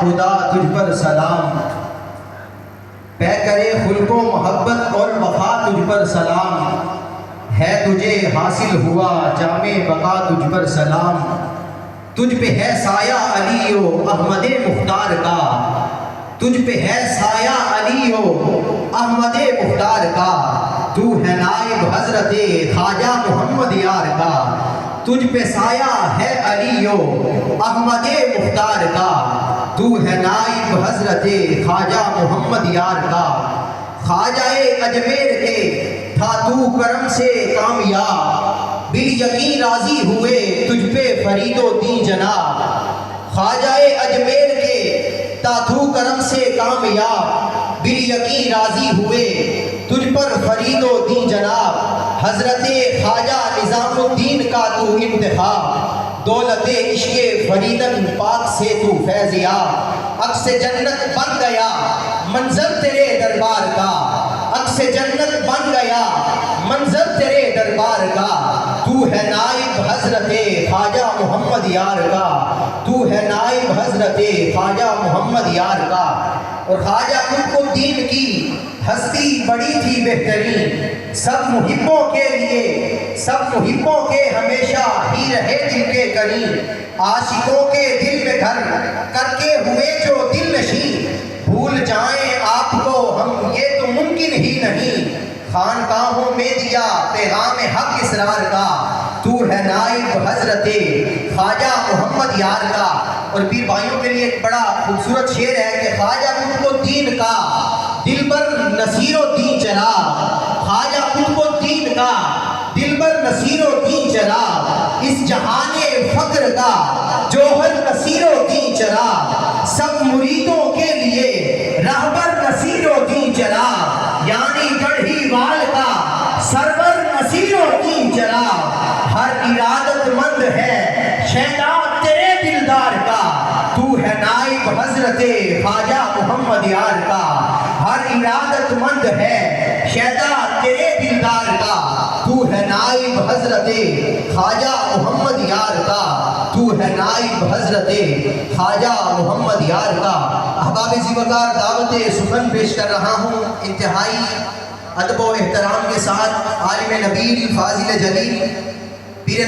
خدا تجھ پر سلام، پے کرے خلق و محبت اور وفا تجھ پر سلام، ہے تجھے حاصل ہوا جامِ بقا تجھ پر سلام، تجھ پہ ہے سایہ علی و احمد مختار کا، تجھ پہ ہے سایہ علی و احمد مختار کا، تو ہے نائب حضرت خواجہ محمد یار کا، تجھ پہ سایہ ہے علی و احمد مختار کا، تو ہے نائب حضرت خواجہ محمد یار کا، خواجہ اجمیر کے تھا تو کرم سے کامیاب، بالیقین راضی ہوئے تجھ پہ فرید و دین جناب، خواجہ اجمیر کے تھا تو کرم سے کامیاب، بالیقین راضی ہوئے تجھ پر فرید و دین جناب، حضرت خواجہ نظام الدین کا تو انتخاب، دولت عشق فریدن پاک سے تو فیض یاب، عکس جنت بن گیا منظر تیرے دربار کا، عکس جنت بن گیا منظر تیرے دربار کا، تو ہے نائب حضرت خواجہ محمد یار کا، تو ہے نائب حضرت خواجہ محمد یار کا۔ اور خواجہ ملک الدین کی ہستی بڑی تھی بہترین، سب محبوں کے لیے سب محبوں کے ہمیشہ ہی رہے دل کے قرین، عاشقوں کے دل میں گھر کر کے ہوئے جو دل نشین، بھول جائیں آپ کو ہم یہ تو ممکن ہی نہیں، خانقاہوں میں دیا پیغام حق اسرار کا، تو ہے نائب حضرت خواجہ محمد یار کا۔ اور پیر بھائیوں کے لیے ایک بڑا خوبصورت شعر ہے کہ خواجہ ملک الدین کا دل بر نصیر و دین چراغ، خواجہ ملک الدین کا دل بر نصیر و دین چراغ، اس جہان فقر کا جوہر نصیر و دین چراغ، سب مریدوں کے لیے رہبر نصیر و دین چراغ، یعنی گڑھی وال کا سرور نصیر و دین چراغ، ہر ارادت مند ہے شیدا تیرے دلدار کا، تو ہے نائب حضرت خواجہ محمد یار کا، ہر ارادت مند ہے شیدا تیرے دلدار کا، تو ہے نائب حضرت خواجہ محمد یار کا، تو ہے نائب حضرت خواجہ محمد یار کا۔ احباب ذیوقار دعوت سخن پیش کر رہا ہوں، انتہائی ادب و احترام کے ساتھ عالم نبیل فاضل جلیل